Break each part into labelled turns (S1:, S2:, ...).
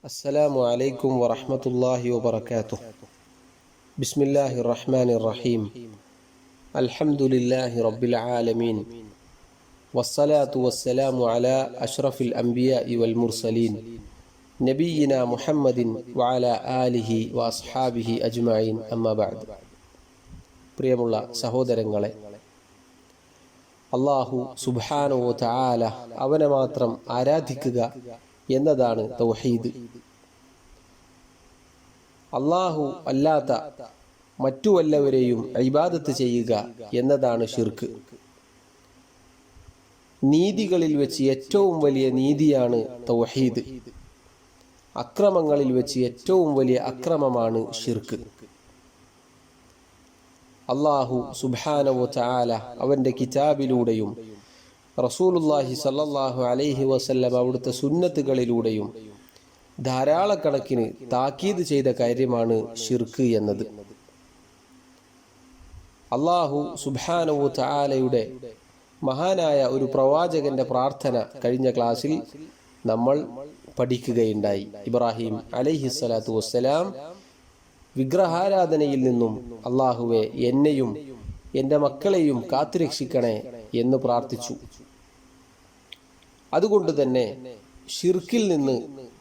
S1: السلام عليكم ورحمة الله وبركاته. بسم الله الرحمن الرحيم. الحمد لله رب العالمين، والصلاة والسلام على أشرف الأنبياء والمرسلين نبينا محمد وعلى آله وأصحابه أجمعين. أما بعد. പ്രിയമുള്ള സഹോദരങ്ങളെ, അല്ലാഹു സുബ്ഹാനഹു വ തആല അവനെ മാത്രം ആരാധിക്കുക എന്നതാണ് തൗഹീദ്. അല്ലാഹു അല്ലാത്ത മറ്റു വല്ലവരെയും ഇബാദത്ത് ചെയ്യുക എന്നതാണ് ശിർക്ക്. നീതികളിൽ വെച്ച് ഏറ്റവും വലിയ നീതിയാണ് തൗഹീദ്. അക്രമങ്ങളിൽ വെച്ച് ഏറ്റവും വലിയ അക്രമമാണ് ശിർക്ക്. അല്ലാഹു സുബ്ഹാനഹു വ തആല അവൻ്റെ കിതാബിലൂടെയും റസൂലുള്ളാഹി സ്വല്ലല്ലാഹു അലൈഹി വസല്ലം അവിടുത്തെ സുന്നത്തുകളിലൂടെയും ധാരാളക്കണക്കിന് താക്കീത് ചെയ്ത കാര്യമാണ് ശിർക്ക് എന്നത്. അല്ലാഹു സുബ്ഹാനഹു വ തആലയുടെ മഹാനായ ഒരു പ്രവാചകന്റെ പ്രാർത്ഥന കഴിഞ്ഞ ക്ലാസ്സിൽ നമ്മൾ പഠിക്കുകയുണ്ടായി. ഇബ്രാഹിം അലൈഹിസ്സലാത്തു വസ്സലാം വിഗ്രഹാരാധനയിൽ നിന്നും അല്ലാഹുവെ എന്നെയും എൻ്റെ മക്കളെയും കാത്തുരക്ഷിക്കണേ എന്ന് പ്രാർത്ഥിച്ചു. അതുകൊണ്ട് തന്നെ ശിർക്കിൽ നിന്ന്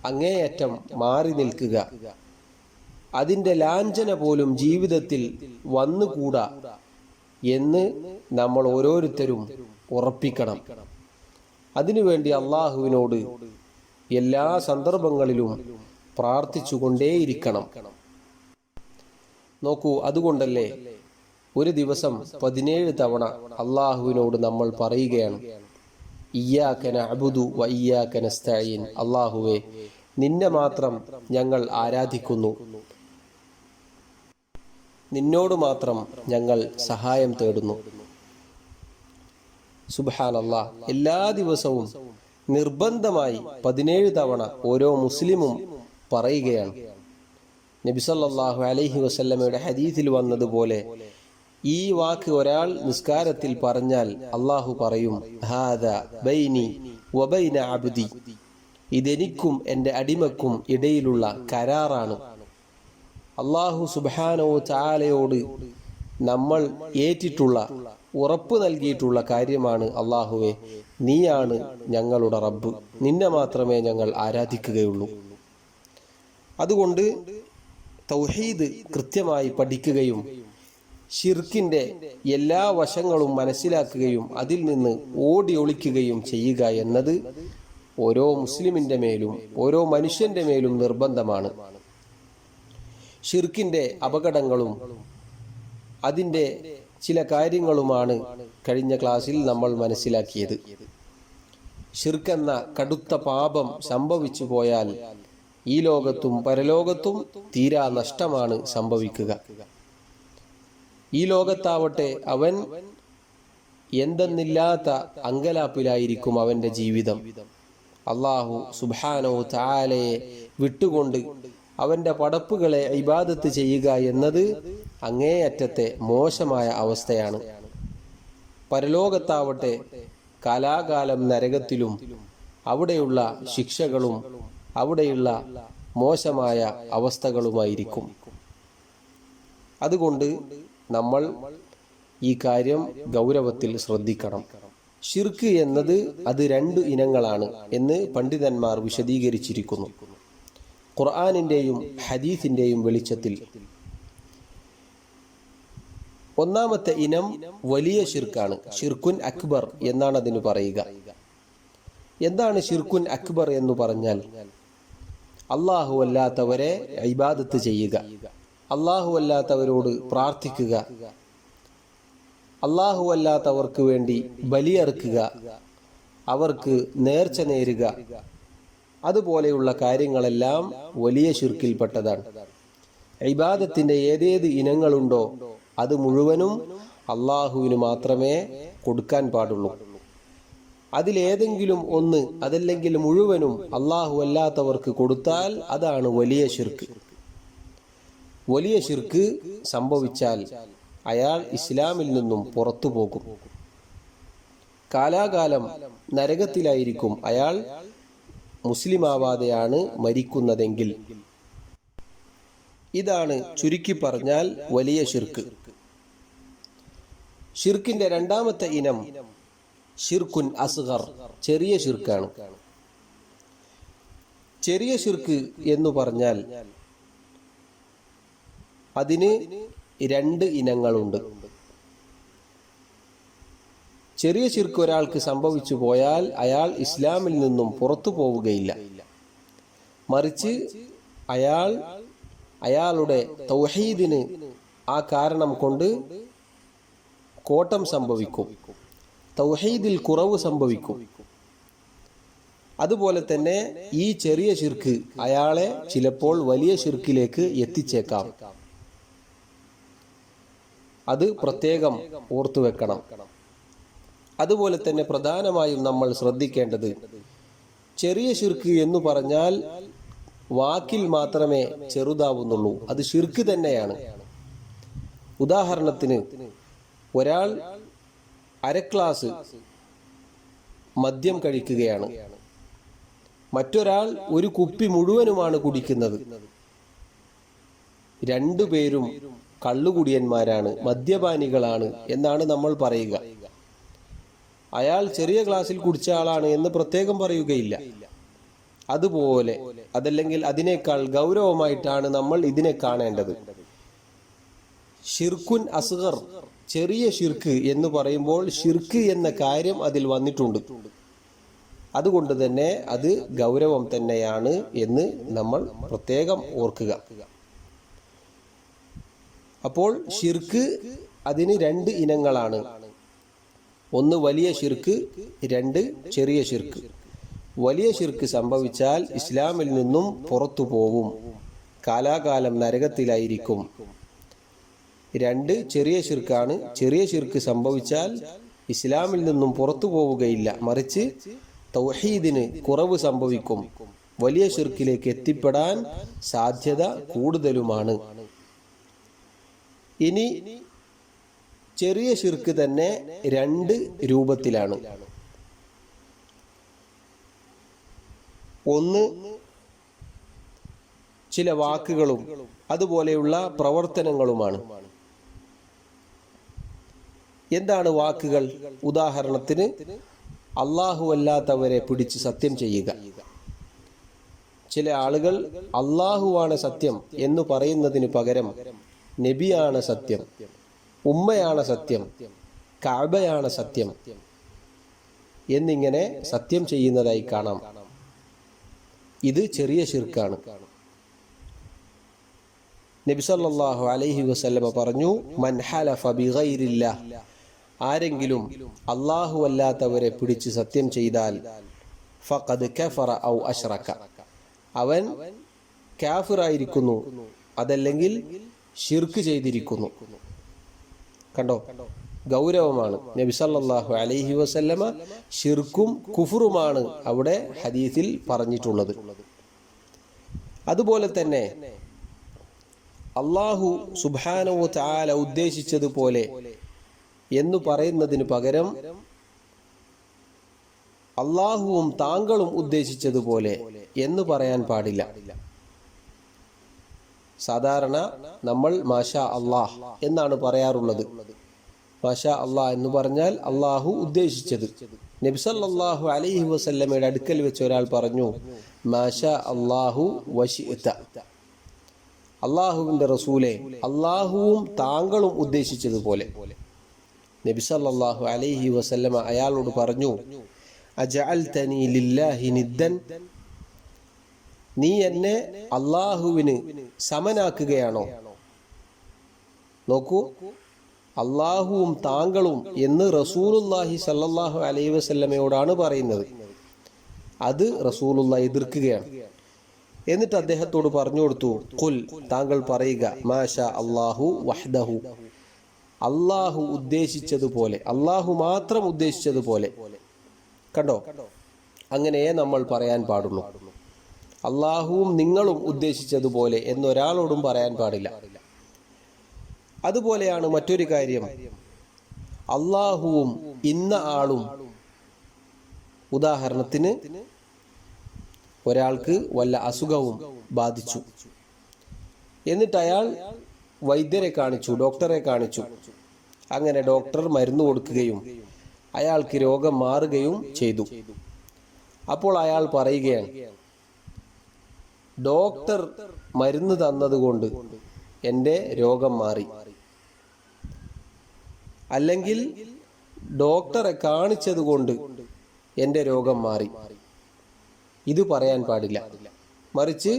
S1: അങ്ങേയറ്റം മാറി നിൽക്കുക, അതിൻ്റെ ലാഞ്ചന പോലും ജീവിതത്തിൽ വന്നുകൂടാ എന്ന് നമ്മൾ ഓരോരുത്തരും ഉറപ്പിക്കണം. അതിനുവേണ്ടി അള്ളാഹുവിനോട് എല്ലാ സന്ദർഭങ്ങളിലും പ്രാർത്ഥിച്ചുകൊണ്ടേയിരിക്കണം. നോക്കൂ, അതുകൊണ്ടല്ലേ ഒരു ദിവസം 17 തവണ അള്ളാഹുവിനോട് നമ്മൾ പറയുകയാണ്, ഇയ്യാക നഅ്ബുദു വ ഇയ്യാക നസ്തഈൻ. അള്ളാഹുവേ, നിന്നെ മാത്രം ഞങ്ങൾ ആരാധിക്കുന്നു, നിന്നോട് മാത്രം ഞങ്ങൾ സഹായം തേടുന്നു. സുബ്ഹാനല്ലാഹ്, എല്ലാ ദിവസവും നിർബന്ധമായി 17 തവണ ഓരോ മുസ്ലിമും പറയുകയാണ്. നബി സല്ലല്ലാഹു അലൈഹി വസല്ലമയുടെ ഹദീസിൽ വന്നതുപോലെ ഈ വാക്ക് ഒരാൾ നിസ്കാരത്തിൽ പറഞ്ഞാൽ അള്ളാഹു പറയും, ഹാദാ ബൈനി വബൈന അബ്ദി, ഇതെനിക്കും എൻ്റെ അടിമക്കും ഇടയിലുള്ള കരാറാണ്. അള്ളാഹു സുബ്ഹാനഹു വ തആലയോട് നമ്മൾ ഏറ്റിട്ടുള്ള, ഉറപ്പ് നൽകിയിട്ടുള്ള കാര്യമാണ്, അള്ളാഹുവെ നീയാണ് ഞങ്ങളുടെ റബ്ബ്, നിന്നെ മാത്രമേ ഞങ്ങൾ ആരാധിക്കുകയുള്ളൂ. അതുകൊണ്ട് തൗഹീദ് കൃത്യമായി പഠിക്കുകയും ശിർക്കിൻ്റെ എല്ലാ വശങ്ങളും മനസ്സിലാക്കുകയും അതിൽ നിന്ന് ഓടി ഒളിക്കുകയും ചെയ്യുക എന്നത് ഓരോ മുസ്ലിമിൻ്റെ മേലും ഓരോ മനുഷ്യൻ്റെ മേലും നിർബന്ധമാണ്. ശിർക്കിൻ്റെ അപകടങ്ങളും അതിൻ്റെ ചില കാര്യങ്ങളുമാണ് കഴിഞ്ഞ ക്ലാസ്സിൽ നമ്മൾ മനസ്സിലാക്കിയത്. ശിർക്കെന്ന കടുത്ത പാപം സംഭവിച്ചു പോയാൽ ഈ ലോകത്തും പരലോകത്തും തീരാ നഷ്ടമാണ് സംഭവിക്കുക. ഈ ലോകത്താവട്ടെ അവൻ എന്തെന്നില്ലാത്ത അങ്കലാപ്പിലായിരിക്കും അവൻ്റെ ജീവിതം. അല്ലാഹു സുബ്ഹാനഹു വ തആലയെ വിട്ടുകൊണ്ട് അവൻ്റെ പടപ്പുകളെ ഇബാദത്ത് ചെയ്യുക എന്നത് അങ്ങേയറ്റത്തെ മോശമായ അവസ്ഥയാണ്. പരലോകത്താവട്ടെ കാലാകാലം നരകത്തിലും അവിടെയുള്ള ശിക്ഷകളും അവിടെയുള്ള മോശമായ അവസ്ഥകളുമായിരിക്കും. അതുകൊണ്ട് നമ്മൾ ഈ കാര്യം ഗൗരവത്തിൽ ശ്രദ്ധിക്കണം. ശിർക്ക് എന്നത് അത് 2 ഇനങ്ങളാണ് എന്ന് പണ്ഡിതന്മാർ വിശദീകരിച്ചിരിക്കുന്നു ഖുർആനിൻ്റെയും ഹദീസിൻ്റെയും വെളിച്ചത്തിൽ. ഒന്നാമത്തെ ഇനം വലിയ ശിർക്കാണ്, ഷിർക്കുൻ അക്ബർ എന്നാണ് അതിന് പറയുക. എന്താണ് ഷിർക്കുൻ അക്ബർ എന്ന് പറഞ്ഞാൽ? അല്ലാഹു അല്ലാത്തവരെ ഇബാദത്ത് ചെയ്യുക, അല്ലാഹു അല്ലാത്തവരോട് പ്രാർത്ഥിക്കുക, അല്ലാഹു അല്ലാത്തവർക്ക് വേണ്ടി ബലിയർക്കുക, അവർക്ക് നേർച്ച നേരുക, അതുപോലെയുള്ള കാര്യങ്ങളെല്ലാം വലിയ ശിർക്കിൽപ്പെട്ടതാണ്. ഇബാദത്തിൻ്റെ ഏതേത് ഇനങ്ങളുണ്ടോ അത് മുഴുവനും അല്ലാഹുവിന് മാത്രമേ കൊടുക്കാൻ പാടുള്ളൂ. അതിലേതെങ്കിലും ഒന്ന്, അതല്ലെങ്കിൽ മുഴുവനും അല്ലാഹു അല്ലാത്തവർക്ക് കൊടുത്താൽ അതാണ് വലിയ ശിർക്ക്. വലിയ ശിർക്ക് സംഭവിച്ചാൽ അയാൾ ഇസ്ലാമിൽ നിന്നും പുറത്തു പോകും. കാലാകാലം നരകത്തിലായിരിക്കും അയാൾ മുസ്ലിമാവാതെയാണ് മരിക്കുന്നതെങ്കിൽ. ഇതാണ് ചുരുക്കി പറഞ്ഞാൽ വലിയ ശിർക്ക്. ഷിർക്കിന്റെ രണ്ടാമത്തെ ഇനം ഷിർക്കുൻ അസ്ഗർ, ചെറിയ ശിർക്കാണ്. ചെറിയ ശിർക്ക് എന്ന് പറഞ്ഞാൽ അതിന് രണ്ട് ഇനങ്ങളുണ്ട്. ചെറിയ ശിർക്ക് ഒരാൾക്ക് സംഭവിച്ചു പോയാൽ അയാൾ ഇസ്ലാമിൽ നിന്നും പുറത്തു പോവുകയില്ല. മറിച്ച് അയാളുടെ തൗഹീദിന് ആ കാരണം കൊണ്ട് കോട്ടം സംഭവിക്കും, തൗഹീദിൽ കുറവ് സംഭവിക്കും. അതുപോലെ തന്നെ ഈ ചെറിയ ശിർക്ക് അയാളെ ചിലപ്പോൾ വലിയ ശിർക്കിലേക്ക് എത്തിച്ചേക്കാം. അത് പ്രത്യേകം ഓർത്തുവെക്കണം. അതുപോലെ തന്നെ പ്രധാനമായും നമ്മൾ ശ്രദ്ധിക്കേണ്ടത്, ചെറിയ ശിർക്ക് എന്ന് പറഞ്ഞാൽ വാക്കിൽ മാത്രമേ ചെറുതാവുന്നുള്ളൂ, അത് ശിർക്ക് തന്നെയാണ്. ഉദാഹരണത്തിന്, ഒരാൾ അര ഗ്ലാസ് മദ്യം കഴിക്കുകയാണ്, മറ്റൊരാൾ ഒരു കുപ്പി മുഴുവനുമാണ് കുടിക്കുന്നത്. രണ്ടുപേരും കള്ളുകുടിയന്മാരാണ്, മദ്യപാനികളാണ് എന്നാണ് നമ്മൾ പറയുക. അയാൾ ചെറിയ ഗ്ലാസ്സിൽ കുടിച്ച ആളാണ് എന്ന് പ്രത്യേകം പറയുകയില്ല. അതുപോലെ അതല്ലെങ്കിൽ അതിനേക്കാൾ ഗൗരവമായിട്ടാണ് നമ്മൾ ഇതിനെ കാണേണ്ടത്. ഷിർക്കുൻ അസ്ഗർ, ചെറിയ ഷിർക്ക് എന്ന് പറയുമ്പോൾ ഷിർക്ക് എന്ന കാര്യം അതിൽ വന്നിട്ടുണ്ട്. അതുകൊണ്ട് തന്നെ അത് ഗൗരവം തന്നെയാണ് എന്ന് നമ്മൾ പ്രത്യേകം ഓർക്കുക. അപ്പോൾ ഷിർക്ക് അതിന് രണ്ട് ഇനങ്ങളാണ്. ഒന്ന് വലിയ ഷിർക്ക്, രണ്ട് ചെറിയ ഷിർക്ക്. വലിയ ഷിർക്ക് സംഭവിച്ചാൽ ഇസ്ലാമിൽ നിന്നും പുറത്തു പോവും, കാലാകാലം നരകത്തിലായിരിക്കും. രണ്ട് ചെറിയ ഷിർക്കാണ്. ചെറിയ ഷിർക്ക് സംഭവിച്ചാൽ ഇസ്ലാമിൽ നിന്നും പുറത്തു പോവുകയില്ല, മറിച്ച് തൗഹീദിന് കുറവ് സംഭവിക്കും, വലിയ ഷിർക്കിലേക്ക് എത്തിപ്പെടാൻ സാധ്യത കൂടുതലുമാണ്. ഇനി ചെറിയ ഷിർക്ക് തന്നെ രണ്ട് രൂപത്തിലാണ്. ഒന്ന് ചില വാക്കുകളും അതുപോലെയുള്ള പ്രവർത്തനങ്ങളുമാണ്. എന്താണ് വാക്കുകൾ? ഉദാഹരണത്തിന്, അല്ലാഹു അല്ലാത്തവരെ പിടിച്ച് സത്യം ചെയ്യുക. ചില ആളുകൾ അല്ലാഹുവാണ് സത്യം എന്ന് പറയുന്നതിന് പകരം നബിയാണ് സത്യം, ഉമ്മയാണ് സത്യം, കഅബയാണ് സത്യം എന്നിങ്ങനെ സത്യം ചെയ്യുന്നതായി കാണാം. ഇത് ചെറിയ ശിർക്കാണ്. നബി സല്ലല്ലാഹു അലൈഹി വസല്ലമ പറഞ്ഞു, മൻ ഹലഫ ബിഗൈരില്ലാഹ്, ആരെങ്കിലും അല്ലാഹു അല്ലാത്തവരെ പിടിച്ച് സത്യം ചെയ്താൽ ഫഖദ് കഫറ ഔ അശ്റക, അവൻ കാഫിറായിരിക്കുന്നു, അതല്ലെങ്കിൽ ഷിർക്ക് ചെയ്തിരിക്കുന്നു. കണ്ടോ, ഗൗരവമാണ്. നബി സല്ലല്ലാഹു അലൈഹി വസല്ലമ ഷിർക്കും കുഫറുമാണ് അവിടെ ഹദീസിൽ പറഞ്ഞിട്ടുള്ളത്. അതുപോലെ തന്നെ അല്ലാഹു സുബ്ഹാനഹു വ തആല ഉദ്ദേശിച്ചതുപോലെ എന്ന് പറയുന്നതിന് പകരം അല്ലാഹുവും താങ്കളും ഉദ്ദേശിച്ചതുപോലെ എന്ന് പറയാൻ പാടില്ല. സാധാരണ നമ്മൾ മാഷാ അല്ലാഹ് എന്നാണ് പറയാറുള്ളത്. മാഷാ അല്ലാഹ് എന്ന് പറഞ്ഞാൽ അല്ലാഹു ഉദ്ദേശിച്ചത്. നബി സല്ലല്ലാഹു അലൈഹി വസല്ലമയുടെ അടുക്കൽ വെച്ച് ഒരാൾ പറഞ്ഞു, മാഷാ അല്ലാഹു വശിഅത, അല്ലാഹുവിന്റെ റസൂലേ, അല്ലാഹുവും താങ്കളും ഉദ്ദേശിച്ചതുപോലെ. നബി സല്ലല്ലാഹു അലൈഹി വസല്ലമ അയാളോട് പറഞ്ഞു, അജഅൽതനി ലില്ലാഹി നിദ്ദൻ, നീ എന്നെ അല്ലാഹുവിന് സമനാക്കുകയാണോ? നോക്കൂ, അല്ലാഹുവും താങ്കളും എന്ന് റസൂലുള്ളാഹി സല്ലല്ലാഹു അലൈഹി വസല്ലമയോടാണ് പറയുന്നത്. അത് റസൂലുള്ളാഹി എതിർക്കുകയാണ്. എന്നിട്ട് അദ്ദേഹത്തോട് പറഞ്ഞു കൊടുത്തു, ഖുൽ, താങ്കൾ പറയുക, മാഷാ അല്ലാഹു വഹ്ദഹു, അല്ലാഹു ഉദ്ദേശിച്ചതുപോലെ, അല്ലാഹു മാത്രം ഉദ്ദേശിച്ചതുപോലെ. കണ്ടോ, അങ്ങനെയേ നമ്മൾ പറയാൻ പാടുള്ളൂ. അല്ലാഹുവും നിങ്ങളും ഉദ്ദേശിച്ചതുപോലെ എന്നൊരാളോടും പറയാൻ പാടില്ല. അതുപോലെയാണ് മറ്റൊരു കാര്യം, അല്ലാഹുവും ഇന്ന ആളും. ഉദാഹരണത്തിന്, ഒരാൾക്ക് വല്ല അസുഖവും ബാധിച്ചു. എന്നിട്ട് അയാൾ വൈദ്യരെ കാണിച്ചു, ഡോക്ടറെ കാണിച്ചു. അങ്ങനെ ഡോക്ടർ മരുന്ന് കൊടുക്കുകയും അയാൾക്ക് രോഗം മാറുകയും ചെയ്തു. അപ്പോൾ അയാൾ പറയുകയാണ്, ഡോക്ടർ മരുന്ന് തന്നതുകൊണ്ട് എൻ്റെ രോഗം മാറി, അല്ലെങ്കിൽ ഡോക്ടറെ കാണിച്ചത് കൊണ്ട് എൻ്റെ രോഗം മാറി. ഇത് പറയാൻ പാടില്ല. മറിച്ച്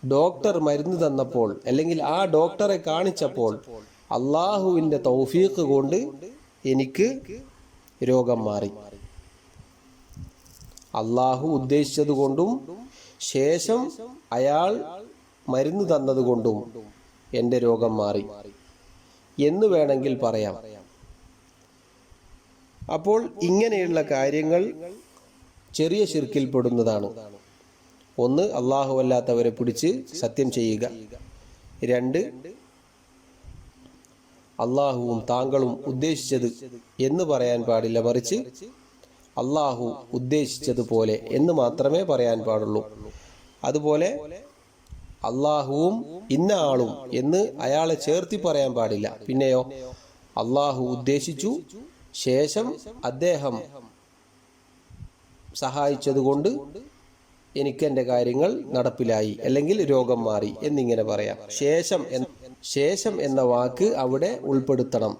S1: ഡോക്ടർ മരുന്ന് തന്നപ്പോൾ, അല്ലെങ്കിൽ ആ ഡോക്ടറെ കാണിച്ചപ്പോൾ അള്ളാഹുവിൻ്റെ തൗഫീഖ് കൊണ്ട് എനിക്ക് രോഗം മാറി. അള്ളാഹു ഉദ്ദേശിച്ചത് കൊണ്ടും ശേഷം അയാൾ മരുന്ന് തന്നതുകൊണ്ടും എൻ്റെ രോഗം മാറി എന്ന് വേണമെങ്കിൽ പറയാം. അപ്പോൾ ഇങ്ങനെയുള്ള കാര്യങ്ങൾ ചെറിയ ശിർക്കിൽ പെടുന്നതാണ്. ഒന്ന്, അള്ളാഹു അല്ലാത്തവരെ പിടിച്ച് സത്യം ചെയ്യുക. രണ്ട്, അള്ളാഹുവും താങ്കളും ഉദ്ദേശിച്ചത് എന്ന് പറയാൻ പാടില്ല. മറിച്ച് അള്ളാഹു ഉദ്ദേശിച്ചതുപോലെ എന്ന് മാത്രമേ പറയാൻ പാടുള്ളൂ. അതുപോലെ അള്ളാഹുവും ഇന്ന ആളും എന്ന് അയാളെ ചേർത്തി പറയാൻ പാടില്ല. പിന്നെയോ അള്ളാഹു ഉദ്ദേശിച്ചു, ശേഷം അദ്ദേഹം സഹായിച്ചതുകൊണ്ട് എനിക്കെൻ്റെ കാര്യങ്ങൾ നടപ്പിലായി, അല്ലെങ്കിൽ രോഗം മാറി എന്നിങ്ങനെ പറയാം. ശേഷം എന്ന വാക്ക് അവിടെ ഉൾപ്പെടുത്തണം.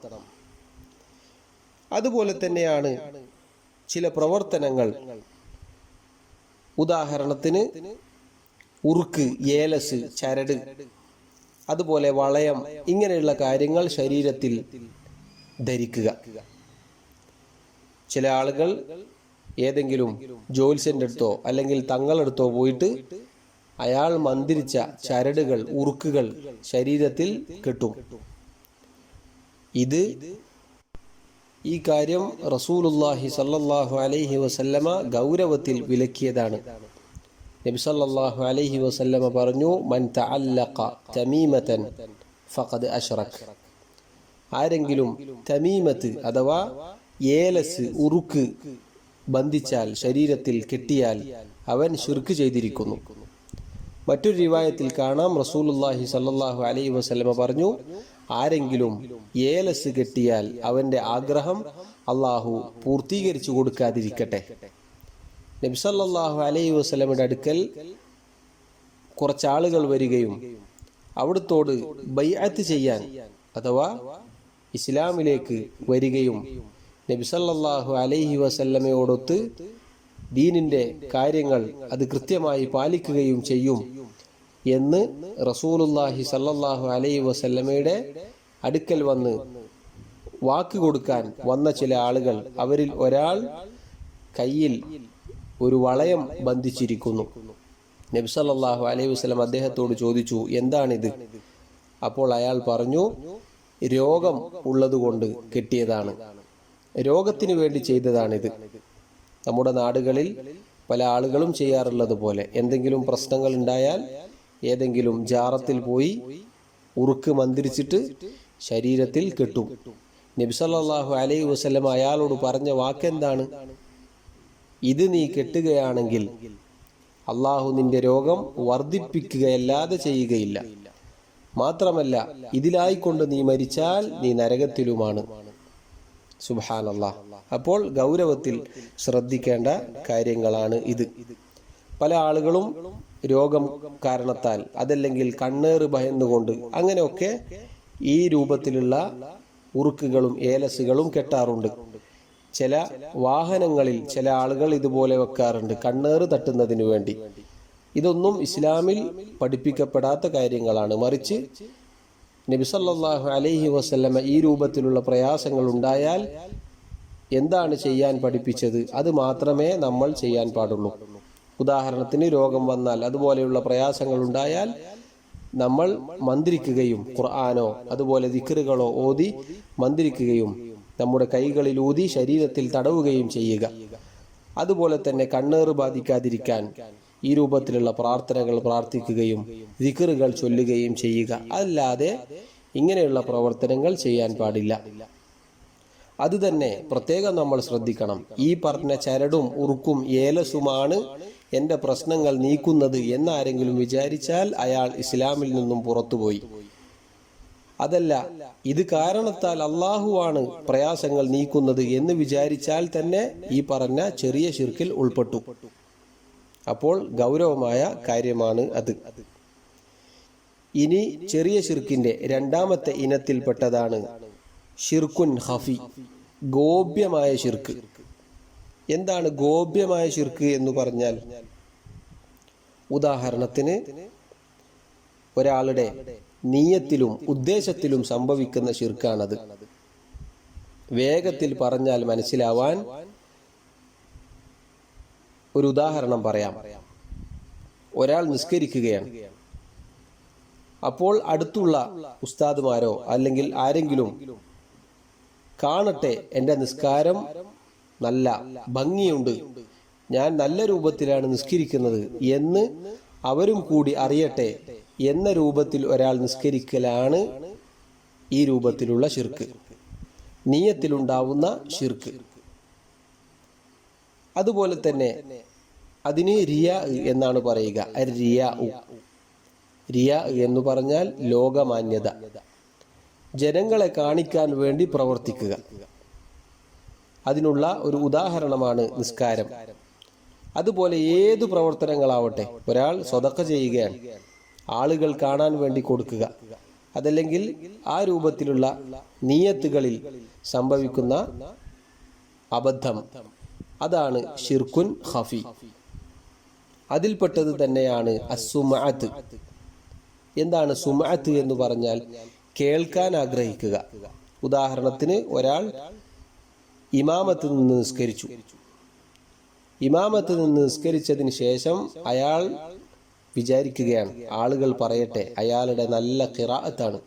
S1: അതുപോലെ തന്നെയാണ് ചില പ്രവർത്തനങ്ങൾ. ഉദാഹരണത്തിന് ഉറുക്ക്, ഏലസ്, ചരട്, അതുപോലെ വളയം, ഇങ്ങനെയുള്ള കാര്യങ്ങൾ ശരീരത്തിൽ ധരിക്കുക. ചില ആളുകൾ ഏതെങ്കിലും ജ്യോത്സ്യന്റെ അടുത്തോ അല്ലെങ്കിൽ തങ്ങളടുത്തോ പോയിട്ട് അയാൾ മന്ത്രിച്ച ചരടുകൾ, ഉറുക്കുകൾ ശരീരത്തിൽ കെട്ടും. ഈ കാര്യം റസൂലുള്ളാഹി സല്ലല്ലാഹു അലൈഹി വസല്ലമ ഗൗരവത്തിൽ വിലക്കിയതാണ്. നബി സല്ലല്ലാഹു അലൈഹി വസല്ലമ പറഞ്ഞു, മൻ തഅല്ലഖ തമീമതൻ ഫഖദ് അശ്റക. ആരെങ്കിലും തമീമത്ത് അഥവാ ഏലസ്, ഉറുക്ക് ബന്ധിച്ചാൽ, ശരീരത്തിൽ കെട്ടിയാൽ അവൻ ശിർക്ക് ചെയ്തിരിക്കുന്നു. മറ്റൊരു റിവായത്തിൽ കാണാം, റസൂലുള്ളാഹി സല്ലല്ലാഹു അലൈഹി വസല്ലമ പറഞ്ഞു, ആരെങ്കിലും ഏലസ് കെട്ടിയാൽ അവന്റെ ആഗ്രഹം അള്ളാഹു പൂർത്തീകരിച്ചു കൊടുക്കാതിരിക്കട്ടെ. നബി സല്ലല്ലാഹു അലൈഹി വസല്ലമയുടെ അടുക്കൽ കുറച്ചാളുകൾ വരികയും അവിടുത്തോട് ബൈഅത്ത് ചെയ്യാൻ അഥവാ ഇസ്ലാമിലേക്ക് വരികയും നബി സല്ലല്ലാഹു അലൈഹി വസല്ലമയോടൊത്ത് ദീനിന്റെ കാര്യങ്ങൾ അത് കൃത്യമായി പാലിക്കുകയും ചെയ്യും എന്ന് റസൂലുള്ളാഹി സല്ലല്ലാഹു അലൈഹി വസല്ലമയുടെ അടുക്കൽ വന്ന് വാക്ക് കൊടുക്കാൻ വന്ന ചില ആളുകൾ, അവരിൽ ഒരാൾ കയ്യിൽ ഒരു വളയം ബന്ധിച്ചിരിക്കുന്നു. നബി സല്ലല്ലാഹു അലൈഹി വസല്ലം അദ്ദേഹത്തോട് ചോദിച്ചു, എന്താണിത്? അപ്പോൾ അയാൾ പറഞ്ഞു, രോഗം ഉള്ളതുകൊണ്ട് കെട്ടിയതാണ്, രോഗത്തിന് വേണ്ടി ചെയ്തതാണിത്. നമ്മുടെ നാടുകളിൽ പല ആളുകളും ചെയ്യാറുള്ളത് പോലെ എന്തെങ്കിലും പ്രശ്നങ്ങൾ ഉണ്ടായാൽ ഏതെങ്കിലും ജാറത്തിൽ പോയി ഉറുക്ക് മന്ത്രിച്ചിട്ട് ശരീരത്തിൽ കെട്ടും. നബി സല്ലല്ലാഹു അലൈഹി വസല്ലം അയാളോട് പറഞ്ഞ വാക്കെന്താണ്? ഇത് നീ കെട്ടുകയാണെങ്കിൽ അള്ളാഹു നിന്റെ രോഗം വർദ്ധിപ്പിക്കുകയല്ലാതെ ചെയ്യുകയില്ല. മാത്രമല്ല, ഇതിലായിക്കൊണ്ട് നീ മരിച്ചാൽ നീ നരകത്തിലുമാണ്. സുബ്ഹാനല്ലാഹ്. അപ്പോൾ ഗൗരവത്തിൽ ശ്രദ്ധിക്കേണ്ട കാര്യങ്ങളാണ് ഇത്. പല ആളുകളും രോഗം കാരണത്താൽ, അതല്ലെങ്കിൽ കണ്ണേറ് ഭയന്നുകൊണ്ട്, അങ്ങനെയൊക്കെ ഈ രൂപത്തിലുള്ള ഉറുക്കുകളും ഏലസുകളും കെട്ടാറുണ്ട്. ചില വാഹനങ്ങളിൽ ചില ആളുകൾ ഇതുപോലെ വെക്കാറുണ്ട്, കണ്ണേറ് തട്ടുന്നതിന് വേണ്ടി. ഇതൊന്നും ഇസ്ലാമിൽ പഠിപ്പിക്കപ്പെടാത്ത കാര്യങ്ങളാണ്. മറിച്ച് നബി സല്ലല്ലാഹു അലൈഹി വസല്ലമ ഈ രൂപത്തിലുള്ള പ്രയാസങ്ങൾ ഉണ്ടായാൽ എന്താണ് ചെയ്യാൻ പഠിപ്പിച്ചത്, അത് മാത്രമേ നമ്മൾ ചെയ്യാൻ പാടുള്ളൂ. ഉദാഹരണത്തിന് രോഗം വന്നാൽ, അതുപോലെയുള്ള പ്രയാസങ്ങൾ ഉണ്ടായാൽ നമ്മൾ മന്ത്രിക്കുകയും ഖുർആനോ അതുപോലെ ദിക്റുകളോ ഓതി മന്ത്രിക്കുകയും നമ്മുടെ കൈകളിൽ ഊതി ശരീരത്തിൽ തടവുകയും ചെയ്യുക. അതുപോലെ തന്നെ കണ്ണേറ് ബാധിക്കാതിരിക്കാൻ ഈ രൂപത്തിലുള്ള പ്രാർത്ഥനകൾ പ്രാർത്ഥിക്കുകയും ദിക്റുകൾ ചൊല്ലുകയും ചെയ്യുക. അല്ലാതെ ഇങ്ങനെയുള്ള പ്രവർത്തനങ്ങൾ ചെയ്യാൻ പാടില്ല. അതുതന്നെ പ്രത്യേകം നമ്മൾ ശ്രദ്ധിക്കണം. ഈ പറഞ്ഞ ചരടും ഉറുക്കും ഏലസുമാണ് എൻ്റെ പ്രശ്നങ്ങൾ നീക്കുന്നത് എന്നാരെങ്കിലും വിചാരിച്ചാൽ അയാൾ ഇസ്ലാമിൽ നിന്നും പുറത്തുപോയി. അതല്ല, ഇത് കാരണത്താൽ അള്ളാഹുവാണ് പ്രയാസങ്ങൾ നീക്കുന്നത് എന്ന് വിചാരിച്ചാൽ തന്നെ ഈ പറഞ്ഞ ചെറിയ ശിർക്കിൽ ഉൾപ്പെട്ടു. അപ്പോൾ ഗൗരവമായ കാര്യമാണ് അത്. ഇനി ചെറിയ ശിർക്കിന്റെ രണ്ടാമത്തെ ഇനത്തിൽപ്പെട്ടതാണ് ഷിർക്കുൻ ഖഫി, ഗോപ്യമായ ശിർക്ക്. എന്താണ് ഗോപ്യമായ ശിർക്ക് എന്ന് പറഞ്ഞാൽ? ഉദാഹരണത്തിന്, ഒരാളുടെ നീയത്തിലും ഉദ്ദേശത്തിലും സംഭവിക്കുന്ന ശിർക്കാണത്. വേഗത്തിൽ പറഞ്ഞാൽ മനസ്സിലാവാൻ ഒരു ഉദാഹരണം പറയാം. ഒരാൾ നിസ്കരിക്കുകയാണ്. അപ്പോൾ അടുത്തുള്ള ഉസ്താദുമാരോ അല്ലെങ്കിൽ ആരെങ്കിലും കാണട്ടെ, എൻ്റെ നിസ്കാരം നല്ല ഭംഗിയുണ്ട്, ഞാൻ നല്ല രൂപത്തിലാണ് നിസ്കരിക്കുന്നത് എന്ന് അവരും കൂടി അറിയട്ടെ എന്ന രൂപത്തിൽ ഒരാൾ നിസ്കരിക്കലാണ് ഈ രൂപത്തിലുള്ള ശിർക്ക്, നീയത്തിലുണ്ടാവുന്ന ശിർക്ക്. അതുപോലെ തന്നെ അതിന് റിയാ എന്നാണ് പറയുക. റിയാ എന്ന് പറഞ്ഞാൽ ലോകമാന്യത, ജനങ്ങളെ കാണിക്കാൻ വേണ്ടി പ്രവർത്തിക്കുക. അതിനുള്ള ഒരു ഉദാഹരണമാണ് നിസ്കാരം. അതുപോലെ ഏതു പ്രവർത്തനങ്ങളാവട്ടെ, ഒരാൾ സ്വതക്ക ചെയ്യുകയാണ്, ആളുകൾ കാണാൻ വേണ്ടി കൊടുക്കുക, അതല്ലെങ്കിൽ ആ രൂപത്തിലുള്ള നീയത്തുകളിൽ സംഭവിക്കുന്ന അബദ്ധം, അതാണ് ഷിർക്കുൻ ഖഫി. അതിൽപ്പെട്ടത് തന്നെയാണ് അസ്സുമഅത്ത്. എന്താണ് സുമഅത്ത് എന്ന് പറഞ്ഞാൽ? കേൾക്കാൻ ആഗ്രഹിക്കുക. ഉദാഹരണത്തിന്, ഒരാൾ ഇമാമത്ത് നിന്ന് നിസ്കരിച്ചു. ഇമാമത്ത് നിന്ന് നിസ്കരിച്ചതിന് ശേഷം അയാൾ വിചാരിക്കുകയാണ്, ആളുകൾ പറയട്ടെ അയാളുടെ നല്ല ഖിറാഅത്താണ്,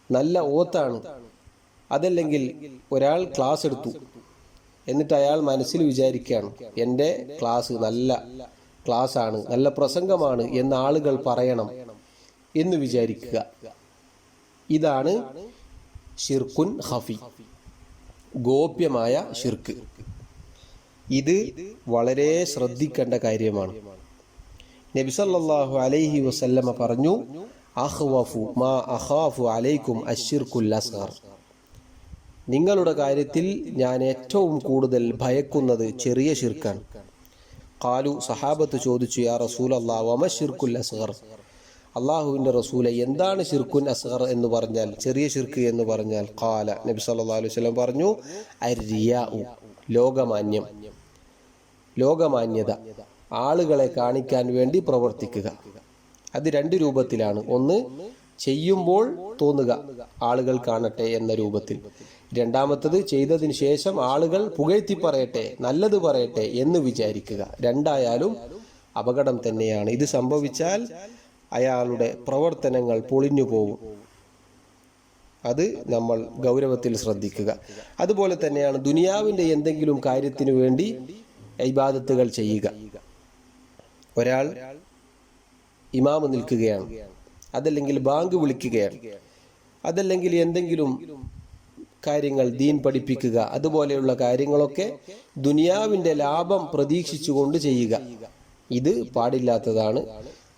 S1: നല്ല ഓത്താണ്. അതല്ലെങ്കിൽ ഒരാൾ ക്ലാസ് എടുത്തു, എന്നിട്ട് അയാൾ മനസ്സിൽ വിചാരിക്കുകയാണ്, എൻ്റെ ക്ലാസ് നല്ല ക്ലാസ്സാണ്, നല്ല പ്രസംഗമാണ് എന്ന് ആളുകൾ പറയണം എന്ന് വിചാരിക്കുക. ഇതാണ് ഷിർക്കുൻ ഖഫി, ഗോപ്യമായ ഷിർക്ക്. ഇത് വളരെ ശ്രദ്ധിക്കേണ്ട കാര്യമാണ്. നബി സല്ലല്ലാഹു അലൈഹി വസല്ലമ പറഞ്ഞു, അഖ്വഫു മാ അഖാഫു അലൈക്കും അശ്ശിർക്കുൽ അസ്ഗർ. നിങ്ങളുടെ കാര്യത്തിൽ ഞാൻ ഏറ്റവും കൂടുതൽ ഭയക്കുന്നത് ചെറിയ ശിർക്കാണ്. ഖാലു, സഹാബത്ത് ചോദിച്ചു, യാ റസൂലല്ലാഹ് വമ ശിർക്കുൽ അസ്ഗർ? അള്ളാഹുവിൻ്റെ റസൂലെ, എന്താണ് ഷിർക്കുൻ അസ്ഗർ എന്ന് പറഞ്ഞാൽ, ചെറിയ ശിർക്ക് എന്ന് പറഞ്ഞാൽ? ഖാല, നബി സല്ലല്ലാഹു അലൈഹി വസല്ലം പറഞ്ഞു, അർരിയാഉ, ലോകമാന്യം, ലോകമാന്യത, ആളുകളെ കാണിക്കാൻ വേണ്ടി പ്രവർത്തിക്കുക. അത് രണ്ട് രൂപത്തിലാണ്. ഒന്ന്, ചെയ്യുമ്പോൾ തോന്നുക ആളുകൾ കാണട്ടെ എന്ന രൂപത്തിൽ. രണ്ടാമത്തത്, ചെയ്തതിന് ശേഷം ആളുകൾ പുകഴ്ത്തി പറയട്ടെ, നല്ലത് പറയട്ടെ എന്ന് വിചാരിക്കുക. രണ്ടായാലും അപകടം തന്നെയാണ്. ഇത് സംഭവിച്ചാൽ അയാളുടെ പ്രവർത്തനങ്ങൾ പൊളിഞ്ഞു പോകും. അത് നമ്മൾ ഗൗരവത്തിൽ ശ്രദ്ധിക്കുക. അതുപോലെ തന്നെയാണ് ദുനിയാവിൻ്റെ എന്തെങ്കിലും കാര്യത്തിനു വേണ്ടി ഇബാദത്തുകൾ ചെയ്യുക. ഒരാൾ ഇമാമ് നിൽക്കുകയാണ്, അതല്ലെങ്കിൽ ബാങ്ക് വിളിക്കുകയാണ്, അതല്ലെങ്കിൽ എന്തെങ്കിലും കാര്യങ്ങൾ ദീൻ പഠിപ്പിക്കുക, അതുപോലെയുള്ള കാര്യങ്ങളൊക്കെ ദുനിയാവിൻ്റെ ലാഭം പ്രതീക്ഷിച്ചുകൊണ്ട് ചെയ്യുക. ഇത് പാടില്ലാത്തതാണ്.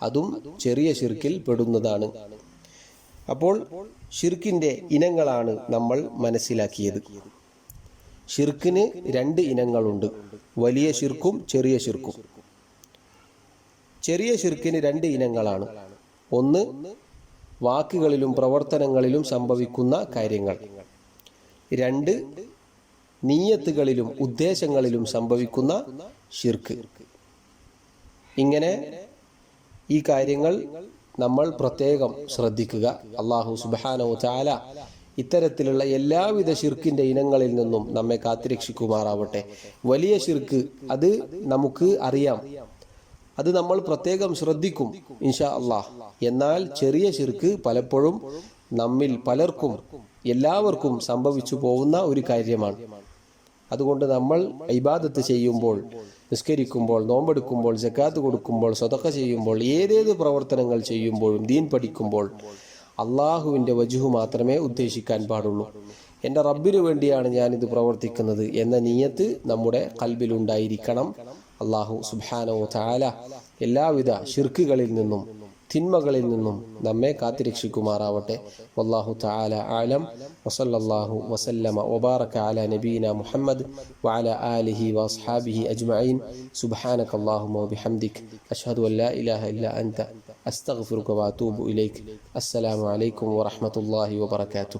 S1: അതും ചെറിയ ശിർക്കിൽ പെടുന്നതാണ്. അപ്പോൾ ഷിർക്കിൻ്റെ ഇനങ്ങളാണ് നമ്മൾ മനസ്സിലാക്കിയത്. ഷിർക്കിന് രണ്ട് ഇനങ്ങളുണ്ട്, വലിയ ഷിർക്കും ചെറിയ ഷിർക്കും. ചെറിയ ഷിർക്കിന് രണ്ട് ഇനങ്ങളാണ്. ഒന്ന്, വാക്കുകളിലും പ്രവർത്തനങ്ങളിലും സംഭവിക്കുന്ന കാര്യങ്ങൾ. രണ്ട്, നീയത്തുകളിലും ഉദ്ദേശങ്ങളിലും സംഭവിക്കുന്ന ഷിർക്ക്. ഇങ്ങനെ ഈ കാര്യങ്ങൾ നമ്മൾ പ്രത്യേകം ശ്രദ്ധിക്കുക. അല്ലാഹു സുബ്ഹാനഹു തആല ഇത്തരത്തിലുള്ള എല്ലാവിധ ഷിർക്കിൻ്റെ ഇനങ്ങളിൽ നിന്നും നമ്മെ കാത്തുരക്ഷിക്കുമാറാവട്ടെ. വലിയ ഷിർക്ക് അത് നമുക്ക് അറിയാം, അത് നമ്മൾ പ്രത്യേകം ശ്രദ്ധിക്കും ഇൻഷാ അല്ലാഹ്. എന്നാൽ ചെറിയ ഷിർക്ക് പലപ്പോഴും നമ്മിൽ പലർക്കും, എല്ലാവർക്കും സംഭവിച്ചു പോകുന്ന ഒരു കാര്യമാണ്. അതുകൊണ്ട് നമ്മൾ ഇബാദത്ത് ചെയ്യുമ്പോൾ, നിസ്കരിക്കുമ്പോൾ, നോമ്പെടുക്കുമ്പോൾ, സക്കാത്ത് കൊടുക്കുമ്പോൾ, സദഖ ചെയ്യുമ്പോൾ, ഏതേത് പ്രവർത്തനങ്ങൾ ചെയ്യുമ്പോഴും, ദീൻ പഠിക്കുമ്പോൾ അള്ളാഹുവിൻ്റെ വജ്ഹ് മാത്രമേ ഉദ്ദേശിക്കാൻ പാടുള്ളൂ. എൻ്റെ റബ്ബിനു വേണ്ടിയാണ് ഞാനിത് പ്രവർത്തിക്കുന്നത് എന്ന നിയ്യത്ത് നമ്മുടെ ഖൽബിലുണ്ടായിരിക്കണം. അള്ളാഹു സുബ്ഹാനഹു വ തആല എല്ലാവിധ ശിർക്കുകളിൽ നിന്നും തിന്മകളിൽ നിന്നും നമ്മെ കാത്തുരക്ഷിക്കുമാറാവട്ടെ. വല്ലാഹു തആല ആലം. വസല്ലല്ലാഹു വസല്ലമ വബാറക അലാ നബീന മുഹമ്മദ് വഅലാ ആലിഹി വഅസ്ഹാബിഹി അജ്മഈൻ. സുബ്ഹാനകല്ലാഹുമ്മ വബിഹംദിക അഷ്ഹദു അൻ ലാ ഇലാഹ ഇല്ലാ അൻത അസ്തഗ്ഫിറുക വഅതൂബു ഇലൈക്. അസ്സലാമു അലൈക്കും വറഹ്മത്തുള്ളാഹി വബറകാതുഹു.